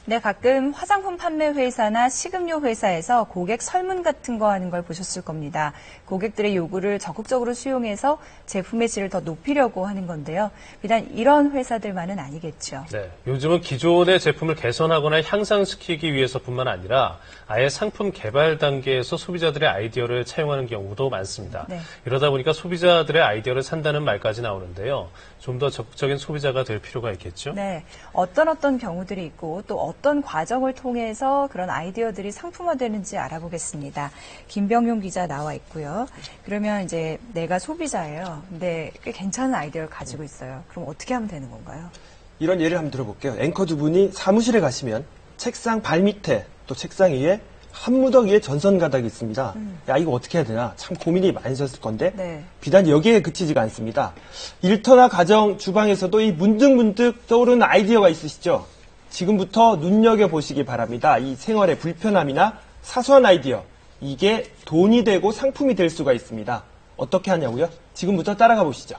네, 가끔 화장품 판매 회사나 식음료 회사에서 고객 설문 같은 거 하는 걸 보셨을 겁니다. 고객들의 요구를 적극적으로 수용해서 제품의 질을 더 높이려고 하는 건데요. 비단 이런 회사들만은 아니겠죠. 네, 요즘은 기존의 제품을 개선하거나 향상시키기 위해서뿐만 아니라 아예 상품 개발 단계에서 소비자들의 아이디어를 차용하는 경우도 많습니다. 네. 이러다 보니까 소비자들의 아이디어를 산다는 말까지 나오는데요. 좀 더 적극적인 소비자가 될 필요가 있겠죠? 네, 어떤 경우들이 있고 또 어떤 과정을 통해서 그런 아이디어들이 상품화되는지 알아보겠습니다. 김병용 기자 나와 있고요. 그러면 이제 내가 소비자예요. 근데 꽤 괜찮은 아이디어를 가지고 있어요. 그럼 어떻게 하면 되는 건가요? 이런 예를 한번 들어볼게요. 앵커 두 분이 사무실에 가시면 책상 발밑에 또 책상 위에 한 무더기에 전선 가닥이 있습니다. 야, 이거 어떻게 해야 되나? 참 고민이 많으셨을 건데 네. 비단 여기에 그치지가 않습니다. 일터나 가정, 주방에서도 이 문득문득 떠오르는 아이디어가 있으시죠? 지금부터 눈여겨보시기 바랍니다. 이 생활의 불편함이나 사소한 아이디어, 이게 돈이 되고 상품이 될 수가 있습니다. 어떻게 하냐고요? 지금부터 따라가 보시죠.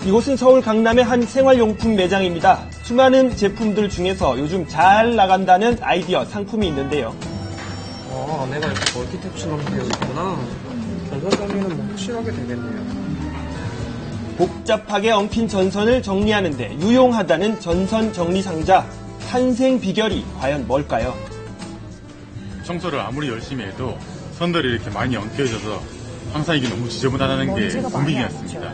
이곳은 서울 강남의 한 생활용품 매장입니다. 수많은 제품들 중에서 요즘 잘 나간다는 아이디어 상품이 있는데요. 안에가 이렇게 멀티탭처럼 되어 있구나. 전선 정리는 뭐 확실하게 되겠네요. 복잡하게 엉킨 전선을 정리하는데 유용하다는 전선 정리 상자. 탄생 비결이 과연 뭘까요? 청소를 아무리 열심히 해도 선들이 이렇게 많이 엉켜져서 항상 이게 너무 지저분하다는 게 고민이었습니다.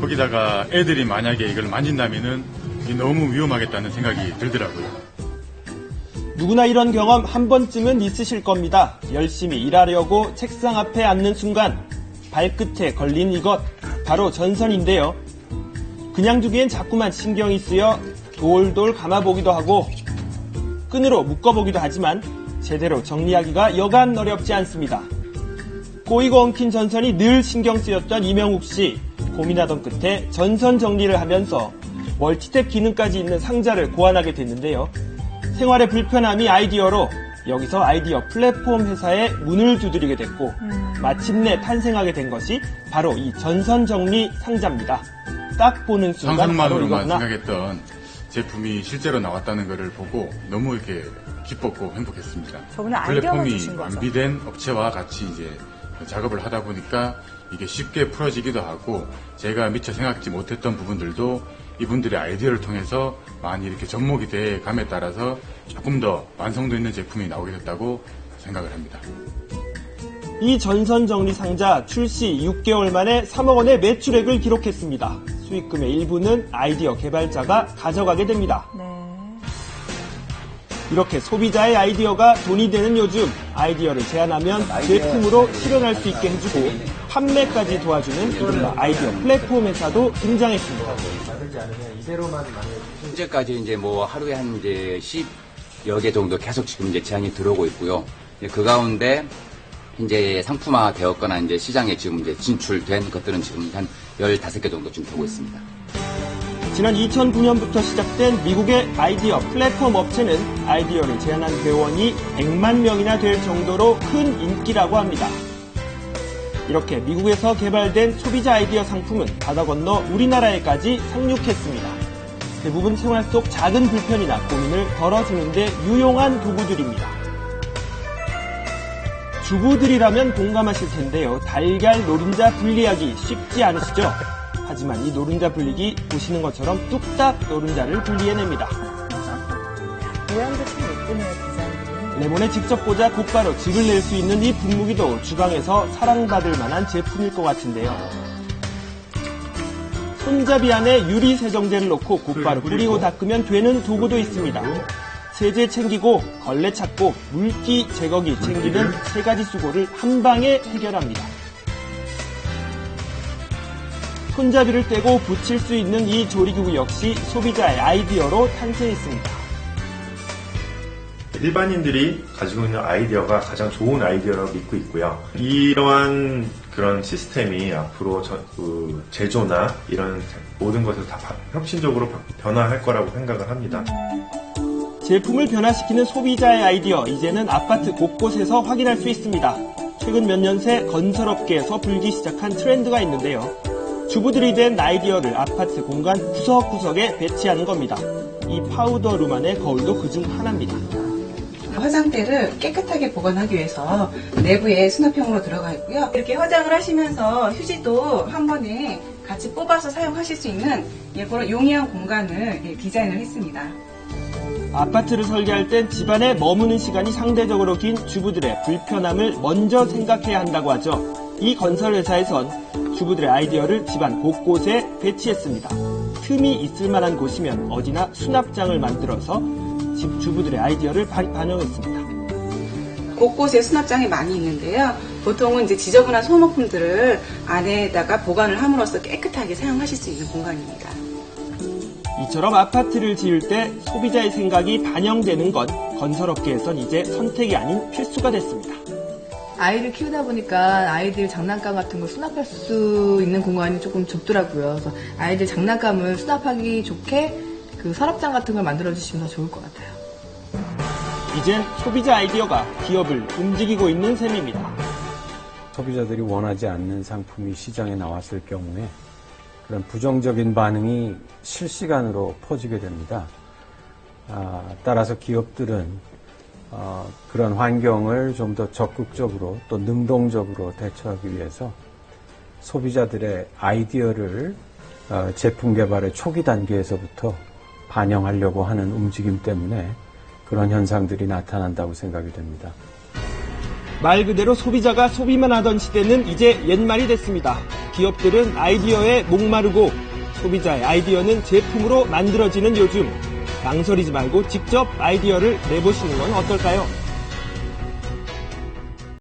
거기다가 애들이 만약에 이걸 만진다면은 이게 너무 위험하겠다는 생각이 들더라고요. 누구나 이런 경험 한 번쯤은 있으실 겁니다. 열심히 일하려고 책상 앞에 앉는 순간 발끝에 걸린 이것, 바로 전선인데요. 그냥 두기엔 자꾸만 신경이 쓰여 돌돌 감아보기도 하고 끈으로 묶어보기도 하지만 제대로 정리하기가 여간 어렵지 않습니다. 꼬이고 엉킨 전선이 늘 신경 쓰였던 이명욱 씨. 고민하던 끝에 전선 정리를 하면서 멀티탭 기능까지 있는 상자를 고안하게 됐는데요. 생활의 불편함이 아이디어로 여기서 아이디어 플랫폼 회사에 문을 두드리게 됐고 마침내 탄생하게 된 것이 바로 이 전선 정리 상자입니다. 딱 보는 순간 바로 상상만으로만 이거구나. 생각했던 제품이 실제로 나왔다는 것을 보고 너무 이렇게 기뻤고 행복했습니다. 저분은 아이디어만 플랫폼이 주신 거죠. 완비된 업체와 같이 이제 작업을 하다 보니까 이게 쉽게 풀어지기도 하고 제가 미처 생각지 못했던 부분들도 이분들의 아이디어를 통해서 많이 이렇게 접목이 돼 감에 따라서 조금 더 완성도 있는 제품이 나오게 됐다고 생각을 합니다. 이 전선 정리 상자 출시 6개월 만에 3억 원의 매출액을 기록했습니다. 수익금의 일부는 아이디어 개발자가 가져가게 됩니다. 네. 이렇게 소비자의 아이디어가 돈이 되는 요즘 아이디어를 제안하면 제품으로 실현할 수 있게 해주고 판매까지 도와주는 이른바 아이디어 플랫폼 회사도 등장했습니다. 현재까지 이제 뭐 하루에 한 이제 10여 개 정도 계속 지금 이제 제안이 들어오고 있고요. 그 가운데 이제 상품화 되었거나 이제 시장에 지금 이제 진출된 것들은 지금 한 15개 정도 지금 되고 있습니다. 지난 2009년부터 시작된 미국의 아이디어 플랫폼 업체는 아이디어를 제안한 회원이 100만 명이나 될 정도로 큰 인기라고 합니다. 이렇게 미국에서 개발된 소비자 아이디어 상품은 바다 건너 우리나라에까지 상륙했습니다. 대부분 생활 속 작은 불편이나 고민을 덜어주는 데 유용한 도구들입니다. 주부들이라면 공감하실 텐데요. 달걀 노른자 분리하기 쉽지 않으시죠? 하지만 이 노른자 분리기 보시는 것처럼 뚝딱 노른자를 분리해냅니다. 모양도 참 예쁘네요, 디자인이. 레몬에 직접 꽂아 곧바로 즙을 낼 수 있는 이 분무기도 주방에서 사랑받을 만한 제품일 것 같은데요. 손잡이 안에 유리 세정제를 넣고 곧바로 뿌리고 닦으면 되는 도구도 있습니다. 세제 챙기고 걸레 찾고 물기 제거기 챙기는 세 가지 수고를 한 방에 해결합니다. 손잡이를 떼고 붙일 수 있는 이 조리기구 역시 소비자의 아이디어로 탄생했습니다. 일반인들이 가지고 있는 아이디어가 가장 좋은 아이디어라고 믿고 있고요. 이러한 그런 시스템이 앞으로 제조나 이런 모든 것을 다 혁신적으로 변화할 거라고 생각을 합니다. 제품을 변화시키는 소비자의 아이디어, 이제는 아파트 곳곳에서 확인할 수 있습니다. 최근 몇 년 새 건설업계에서 불기 시작한 트렌드가 있는데요. 주부들이 된 아이디어를 아파트 공간 구석구석에 배치하는 겁니다. 이 파우더룸 안의 거울도 그중 하나입니다. 화장대를 깨끗하게 보관하기 위해서 내부에 수납형으로 들어가 있고요. 이렇게 화장을 하시면서 휴지도 한 번에 같이 뽑아서 사용하실 수 있는 그런 용이한 공간을 디자인을 했습니다. 아파트를 설계할 땐 집안에 머무는 시간이 상대적으로 긴 주부들의 불편함을 먼저 생각해야 한다고 하죠. 이 건설회사에선 주부들의 아이디어를 집안 곳곳에 배치했습니다. 틈이 있을 만한 곳이면 어디나 수납장을 만들어서 집 주부들의 아이디어를 반영했습니다. 곳곳에 수납장이 많이 있는데요. 보통은 이제 지저분한 소모품들을 안에다가 보관을 함으로써 깨끗하게 사용하실 수 있는 공간입니다. 이처럼 아파트를 지을 때 소비자의 생각이 반영되는 건 건설업계에선 이제 선택이 아닌 필수가 됐습니다. 아이를 키우다 보니까 아이들 장난감 같은 걸 수납할 수 있는 공간이 조금 좁더라고요. 그래서 아이들 장난감을 수납하기 좋게 그 서랍장 같은 걸 만들어주시면 더 좋을 것 같아요. 이젠 소비자 아이디어가 기업을 움직이고 있는 셈입니다. 소비자들이 원하지 않는 상품이 시장에 나왔을 경우에 그런 부정적인 반응이 실시간으로 퍼지게 됩니다. 따라서 기업들은 그런 환경을 좀 더 적극적으로 또 능동적으로 대처하기 위해서 소비자들의 아이디어를 제품 개발의 초기 단계에서부터 반영하려고 하는 움직임 때문에 그런 현상들이 나타난다고 생각이 됩니다. 말 그대로 소비자가 소비만 하던 시대는 이제 옛말이 됐습니다. 기업들은 아이디어에 목마르고 소비자의 아이디어는 제품으로 만들어지는 요즘, 망설이지 말고 직접 아이디어를 내보시는 건 어떨까요?